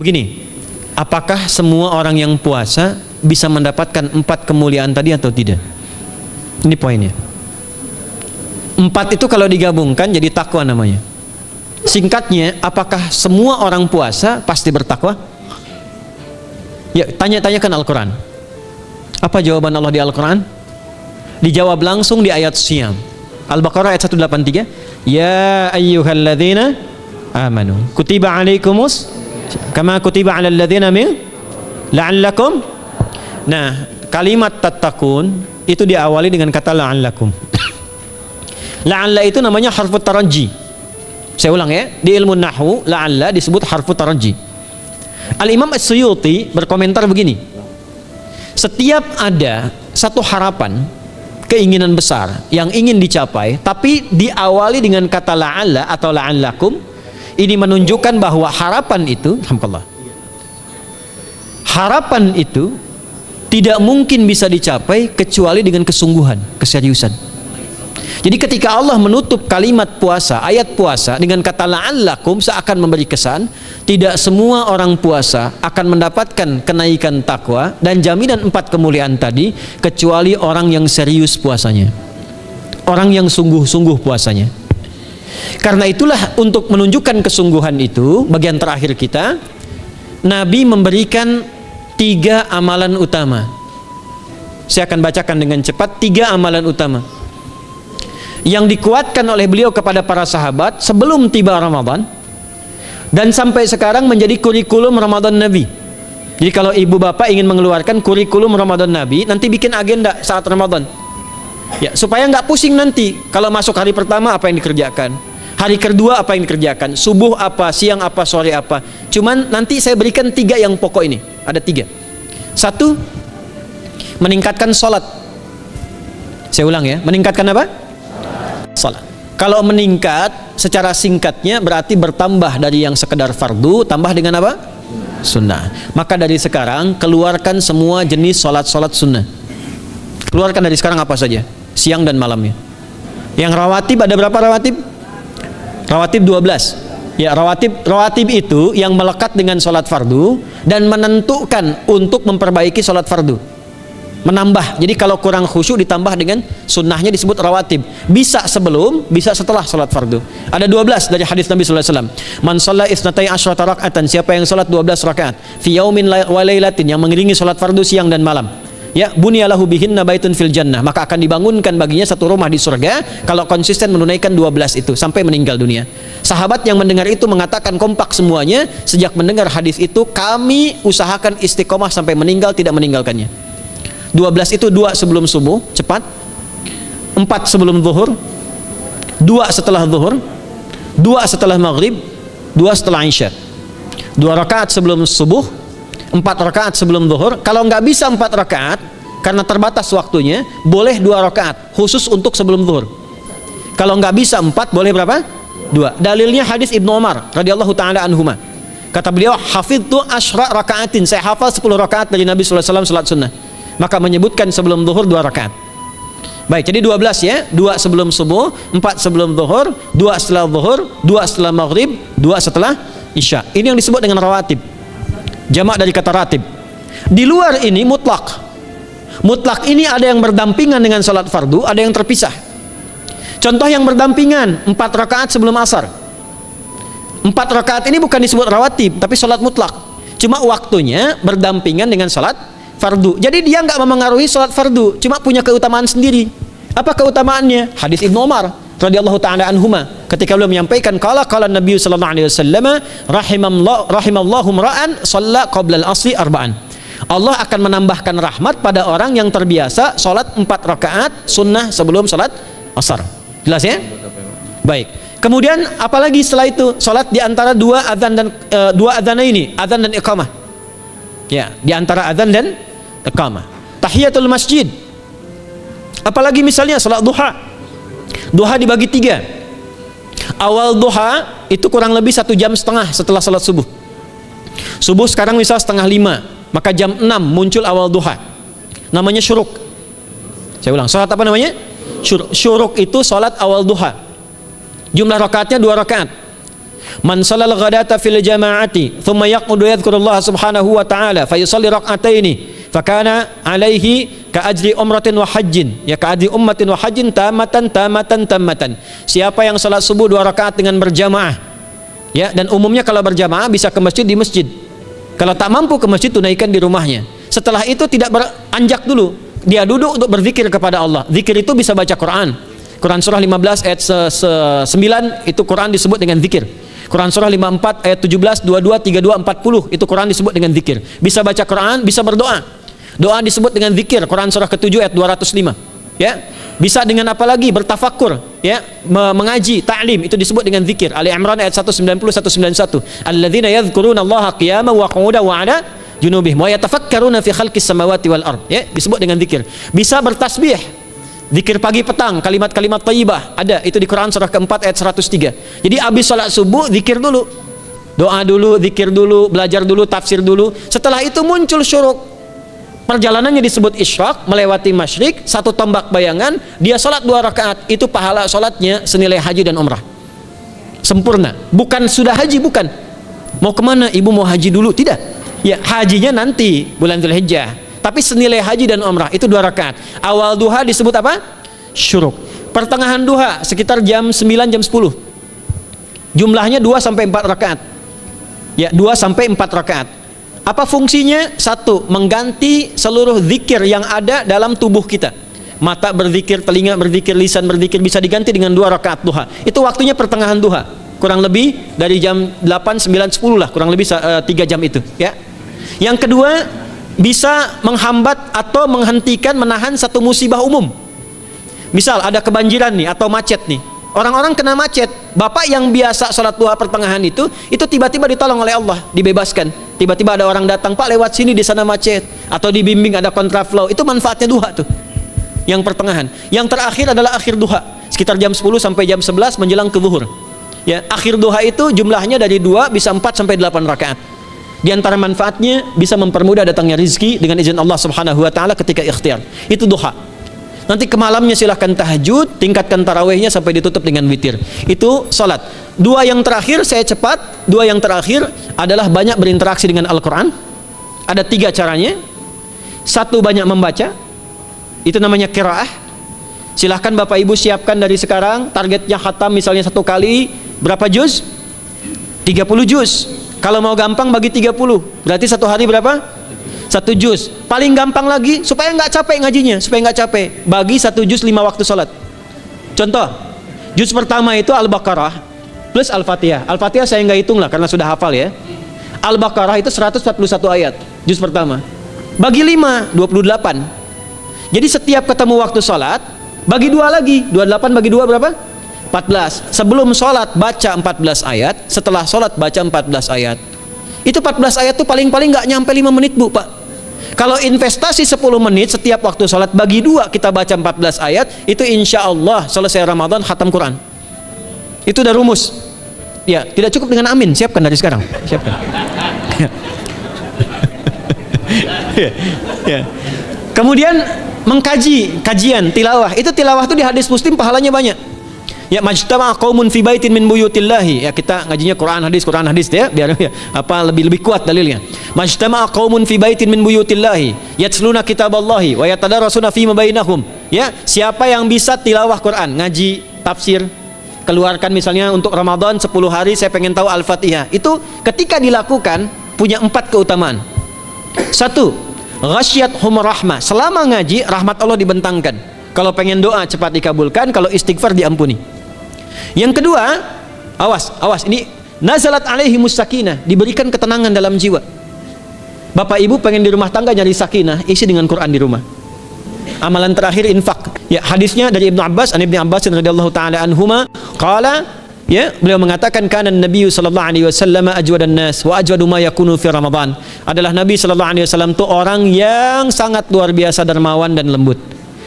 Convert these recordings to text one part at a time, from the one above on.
Begini, apakah semua orang yang puasa bisa mendapatkan 4 kemuliaan tadi atau tidak? Ini poinnya. 4 itu kalau digabungkan jadi takwa namanya. Singkatnya, apakah semua orang puasa pasti bertakwa? Ya, tanya-tanyakan Al-Quran. Apa jawaban Allah di Al-Quran? Dijawab langsung di ayat Siyam. Al-Baqarah ayat 183. Ya ayyuhalladzina amanu kutiba alaikumus kama kutiba alal ladzina min la'allakum. Nah, kalimat tattaqun itu diawali dengan kata la'allakum. La'alla itu namanya harfu taraji. Saya ulang ya, di ilmu nahwu la'alla disebut harfu taraji. Al-Imam As-Suyuti berkomentar begini, setiap ada satu harapan, keinginan besar yang ingin dicapai tapi diawali dengan kata la'alla atau la'allakum, ini menunjukkan bahwa harapan itu, alhamdulillah, harapan itu tidak mungkin bisa dicapai kecuali dengan kesungguhan, keseriusan. Jadi ketika Allah menutup kalimat puasa, ayat puasa dengan kata la'allakum, seakan memberi kesan tidak semua orang puasa akan mendapatkan kenaikan takwa dan jaminan 4 kemuliaan tadi kecuali orang yang serius puasanya, orang yang sungguh-sungguh puasanya. Karena itulah, untuk menunjukkan kesungguhan itu, bagian terakhir kita, Nabi memberikan 3 amalan utama. Saya akan bacakan dengan cepat 3 amalan utama yang dikuatkan oleh beliau kepada para sahabat sebelum tiba Ramadan dan sampai sekarang menjadi kurikulum Ramadan Nabi. Jadi kalau ibu bapak ingin mengeluarkan kurikulum Ramadan Nabi, nanti bikin agenda saat Ramadan ya, supaya nggak pusing nanti kalau masuk hari pertama apa yang dikerjakan, hari kedua apa yang dikerjakan, subuh apa, siang apa, sore apa. Cuman nanti saya berikan 3 yang pokok ini. Ada 3. 1, meningkatkan sholat. Saya ulang ya, meningkatkan apa? Salat. Kalau meningkat secara singkatnya berarti bertambah dari yang sekedar fardu tambah dengan apa? Sunnah. Maka dari sekarang keluarkan semua jenis salat-salat sunnah. Keluarkan dari sekarang apa saja, siang dan malamnya. Yang rawatib ada berapa rawatib? Rawatib 12. Ya, rawatib itu yang melekat dengan salat fardu dan menentukan untuk memperbaiki salat fardu. Menambah, jadi kalau kurang khusyuk ditambah dengan sunnahnya disebut rawatib. Bisa sebelum, bisa setelah salat fardu. Ada 12 dari hadis Nabi sallallahu alaihi wasallam. Man shalla isnatai asyrata raka'atan, siapa yang salat 12 rakaat fi yaumin wa lailatin, yang mengiringi salat fardu siang dan malam, ya, bunyalahu bihinna baitun fil jannah, maka akan dibangunkan baginya satu rumah di surga kalau konsisten menunaikan 12 itu sampai meninggal dunia. Sahabat yang mendengar itu mengatakan kompak semuanya, sejak mendengar hadis itu kami usahakan istiqomah sampai meninggal tidak meninggalkannya. 12 itu 2 sebelum subuh, cepat. 4 sebelum zuhur, 2 setelah zuhur, 2 setelah maghrib, 2 setelah isya. 2 rakaat sebelum subuh, 4 rakaat sebelum zuhur. Kalau nggak bisa 4 rakaat karena terbatas waktunya, boleh 2 rakaat khusus untuk sebelum zuhur. Kalau nggak bisa 4, boleh berapa? 2. Dalilnya hadis Ibnu Umar radhiyallahu taala anhuma. Kata beliau, hafidtu asyra rakaatin, saya hafal 10 rakaat dari Nabi sallallahu alaihi wasallam salat sunnah. Maka menyebutkan sebelum zuhur 2 rakaat. Baik, jadi 12 ya, 2 sebelum subuh, 4 sebelum zuhur, 2 setelah zuhur, 2 setelah maghrib, 2 setelah isya. Ini yang disebut dengan rawatib. Jamak dari kata ratib. Di luar ini mutlak. Mutlak ini ada yang berdampingan dengan salat fardu, ada yang terpisah. Contoh yang berdampingan, 4 rakaat sebelum asar. 4 rakaat ini bukan disebut rawatib, tapi salat mutlak. Cuma waktunya berdampingan dengan salat fardu. Jadi dia nggak memengaruhi salat fardu, cuma punya keutamaan sendiri. Apa keutamaannya? Hadis Ibnu Umar radhiyallahu taala anhuma, ketika beliau menyampaikan qala Nabi sallallahu alaihi wasallam, rahimallahu ra'an shalla qabla al-asri arba'an. Allah akan menambahkan rahmat pada orang yang terbiasa salat 4 rakaat sunnah sebelum salat asar. Jelas ya? Baik. Kemudian apalagi setelah itu? Salat di antara 2 adzan dan 2 adzan ini, adzan dan iqamah. Ya, di antara adzan dan iqamah. Tahiyatul masjid. Apalagi misalnya salat duha. Duha dibagi 3. Awal duha itu kurang lebih 1,5 jam setelah salat subuh. Subuh sekarang misal 4:30, maka jam 6 muncul awal duha. Namanya syuruk. Saya ulang, salat apa namanya? Syuruk itu salat awal duha. Jumlah rakaatnya 2 rakaat. Man shalal ghadata fil jama'ati thumma yaqudu yadhkurullah subhanahu wa ta'ala fa yusalli rak'ataini fakana alaihi ka ajri umratin wa hajjin, ya ka ajri ummatin wa hajjin tamatan. Siapa yang salat subuh 2 rakaat dengan berjamaah, ya, dan umumnya kalau berjamaah bisa ke masjid di masjid. Kalau tak mampu ke masjid, tunaikan di rumahnya. Setelah itu tidak beranjak dulu, dia duduk untuk berzikir kepada Allah. Zikir itu bisa baca Quran. Quran surah 15 ayat 9 itu Quran disebut dengan zikir. Quran surah 54 ayat 17, 22, 32, 40 itu Quran disebut dengan zikir. Bisa baca Quran, bisa berdoa. Doa disebut dengan zikir. Quran surah ke-7 ayat 205. Ya. Bisa dengan apa lagi? Bertafakkur, ya, mengaji, ta'lim, itu disebut dengan zikir. Ali Imran ayat 190 191. Alladzina yadhkuruna Allaha qiyaman wa qu'udan wa 'ala junubihim wa yatafakkaruna fi khalqis samawati wal ard. Ya, disebut dengan zikir. Bisa bertasbih. Zikir pagi petang, kalimat-kalimat thayyibah, ada itu di Quran surah ke-4 ayat 103. Jadi habis salat subuh zikir dulu. Doa dulu, zikir dulu, belajar dulu, tafsir dulu. Setelah itu muncul syuruk. Perjalanannya disebut isyraq, melewati masyrik, 1 tombak bayangan, dia salat 2 rakaat, itu pahala salatnya senilai haji dan umrah. Sempurna. Bukan sudah haji, bukan. Mau kemana? Ibu mau haji dulu? Tidak. Ya, hajinya nanti bulan Dzulhijjah. Tapi senilai haji dan umrah itu 2 rakaat. Awal duha disebut apa? Syuruk. Pertengahan duha sekitar jam 9 jam 10. Jumlahnya 2 sampai 4 rakaat. Ya, 2 sampai 4 rakaat. Apa fungsinya? 1, mengganti seluruh zikir yang ada dalam tubuh kita. Mata berzikir, telinga berzikir, lisan berzikir, bisa diganti dengan 2 rakaat duha. Itu waktunya pertengahan duha. Kurang lebih dari jam 8, 9, 10 lah, kurang lebih 3 jam itu, ya. Yang kedua, bisa menghambat atau menghentikan, menahan satu musibah umum. Misal ada kebanjiran nih atau macet nih. Orang-orang kena macet. Bapak yang biasa sholat duha pertengahan itu tiba-tiba ditolong oleh Allah, dibebaskan. Tiba-tiba ada orang datang, Pak lewat sini di sana macet, atau dibimbing ada kontraflow. Itu manfaatnya duha tuh. Yang pertengahan. Yang terakhir adalah akhir duha, sekitar jam 10 sampai jam 11 menjelang ke zuhur. Ya, akhir duha itu jumlahnya dari 2 bisa 4 sampai 8 rakaat. Di antara manfaatnya bisa mempermudah datangnya rezeki dengan izin Allah Subhanahu wa taala ketika ikhtiar. Itu duha. Nanti ke malamnya silahkan tahajud, tingkatkan tarawihnya sampai ditutup dengan witir. Itu salat. 2 yang terakhir saya cepat. 2 yang terakhir adalah banyak berinteraksi dengan Al-Quran. Ada 3 caranya. 1, banyak membaca. Itu namanya qiraah. Silahkan Bapak Ibu siapkan dari sekarang. Targetnya khatam misalnya 1 kali berapa juz? 30 juz. Kalau mau gampang bagi 30, berarti 1 hari berapa? 1 juz. Paling gampang lagi supaya nggak capek ngajinya, supaya nggak capek, bagi 1 juz 5 waktu sholat. Contoh, juz pertama itu Al-Baqarah plus Al-Fatihah. Al-Fatihah saya nggak hitung lah karena sudah hafal ya. Al-Baqarah itu 141 ayat, juz pertama. Bagi 5, 28. Jadi setiap ketemu waktu sholat, bagi 2 lagi. 28 bagi 2 berapa? 14. Sebelum sholat baca 14 ayat, setelah sholat baca 14 ayat. Itu 14 ayat tuh paling-paling nggak nyampe 5 menit Bu, Pak. Kalau investasi 10 menit setiap waktu sholat, bagi 2 kita baca 14 ayat, itu insya Allah selesai Ramadan khatam Quran. Itu udah rumus. Ya, tidak cukup dengan amin, siapkan dari sekarang. Siapkan. Ya. Kemudian mengkaji, kajian, tilawah. Itu tilawah itu di hadis Muslim pahalanya banyak. Ya, majtama'a qaumun fi baitin min buyutillahi. Ya, kita ngajinya Quran hadis ya, biar ya, apa lebih kuat dalilnya. Majtama'a qaumun fi baitin min buyutillahi yatsluna kitaballahi wa yatadarasuna fima bainahum. Ya, siapa yang bisa tilawah Quran, ngaji, tafsir, keluarkan misalnya untuk Ramadan 10 hari saya pengen tahu Al-Fatihah. Itu ketika dilakukan punya 4 keutamaan. 1, ghasyiyatuhum rahmah. Selama ngaji rahmat Allah dibentangkan. Kalau pengen doa cepat dikabulkan, kalau istighfar diampuni. Yang kedua, awas, ini nazalat alaihimus sakinah, diberikan ketenangan dalam jiwa. Bapak Ibu pengen di rumah tangga nyari sakinah, isi dengan Quran di rumah. Amalan terakhir infak. Ya, hadisnya dari Ibnu Abbas, an Ibnu Abbas radhiyallahu taala anhuma, qala, ya, beliau mengatakan kana Nabi sallallahu alaihi wasallam ajwadan nas wa ajwadu ma yakunu fi Ramadan. Adalah Nabi sallallahu alaihi wasallam itu orang yang sangat luar biasa dermawan dan lembut.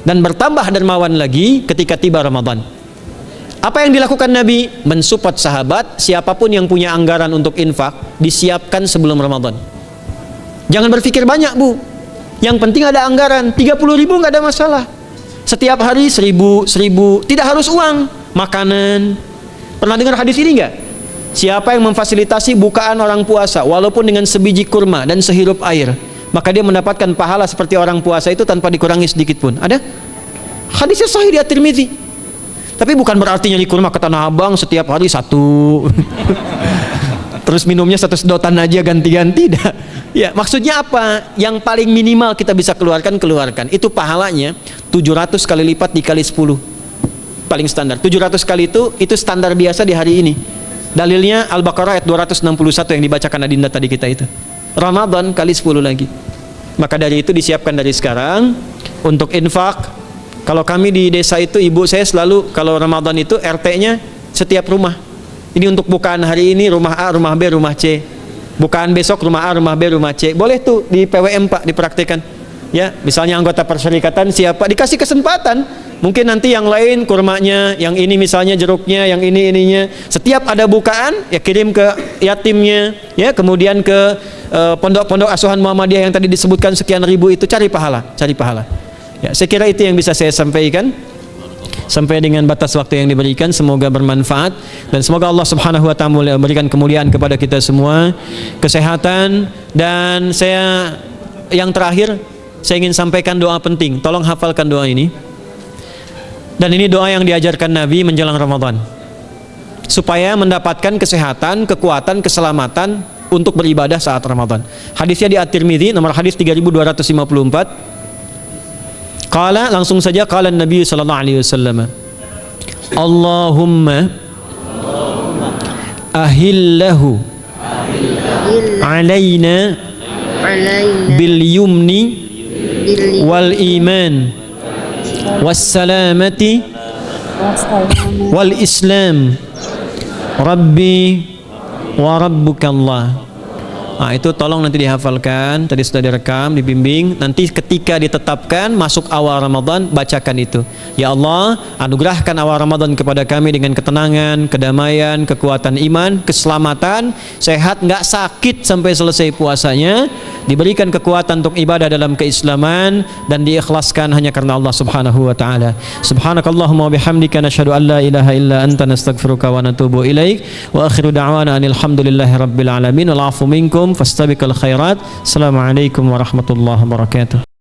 Dan bertambah dermawan lagi ketika tiba Ramadan. Apa yang dilakukan Nabi? Mensupport sahabat, siapapun yang punya anggaran untuk infak, disiapkan sebelum Ramadan. Jangan berpikir banyak Bu, yang penting ada anggaran. 30.000 nggak ada masalah. Setiap hari 1.000, tidak harus uang, makanan. Pernah dengar hadis ini nggak? siapa yang memfasilitasi bukaan orang puasa walaupun dengan sebiji kurma dan sehirup air, maka dia mendapatkan pahala seperti orang puasa itu tanpa dikurangi sedikit pun. Ada hadisnya sahih di At-Tirmidzi. Tapi bukan berarti nyari kurma ke Tanah Abang setiap hari satu terus minumnya satu sedotan aja ganti-ganti. Ya, maksudnya apa? Yang paling minimal kita bisa keluarkan, itu pahalanya 700 kali lipat dikali 10, paling standar. 700 kali itu standar biasa di hari ini. Dalilnya Al-Baqarah ayat 261 yang dibacakan Adinda tadi kita itu. Ramadan kali 10 lagi. Maka dari itu disiapkan dari sekarang untuk infak. Kalau kami di desa itu, ibu saya selalu kalau Ramadan itu RT-nya setiap rumah. Ini untuk bukaan hari ini rumah A, rumah B, rumah C. Bukaan besok rumah A, rumah B, rumah C. Boleh tuh di PWM Pak dipraktikkan. Ya, misalnya anggota perserikatan siapa dikasih kesempatan. Mungkin nanti yang lain kurmanya, yang ini misalnya jeruknya, yang ini ininya. Setiap ada bukaan ya kirim ke yatimnya, ya kemudian ke pondok-pondok asuhan Muhammadiyah yang tadi disebutkan sekian ribu itu, cari pahala. Ya, saya kira itu yang bisa saya sampaikan. Sampai dengan batas waktu yang diberikan, semoga bermanfaat dan semoga Allah Subhanahu wa taala memberikan kemuliaan kepada kita semua, kesehatan, dan saya yang terakhir saya ingin sampaikan doa penting. Tolong hafalkan doa ini. Dan ini doa yang diajarkan Nabi menjelang Ramadan supaya mendapatkan kesehatan, kekuatan, keselamatan untuk beribadah saat Ramadan. Hadisnya di At-Tirmidzi nomor hadis 3254. Qala, langsung saja, qala Nabi sallallahu alaihi wasallam, Allahumma ahillahu alaina bil yumni wal iman wassalamati wal islam rabbi wa rabbuka Allah. Nah, itu tolong nanti dihafalkan, tadi sudah direkam, dibimbing. Nanti ketika ditetapkan masuk awal Ramadan, bacakan itu. Ya Allah, anugerahkan awal Ramadan kepada kami dengan ketenangan, kedamaian, kekuatan iman, keselamatan, sehat, nggak sakit sampai selesai puasanya, diberikan kekuatan untuk ibadah dalam keislaman, dan diikhlaskan hanya karena Allah Subhanahu wa taala. Subhanakallahumma wa bihamdika nasyhadu an la ilaha illa anta nastaghfiruka wa natubu ilaik. Wa akhiru da'wana anil hamdulillahi rabbil alamin wal 'afu minkum fastabiqul khairat. Assalamualaikum warahmatullahi wabarakatuh.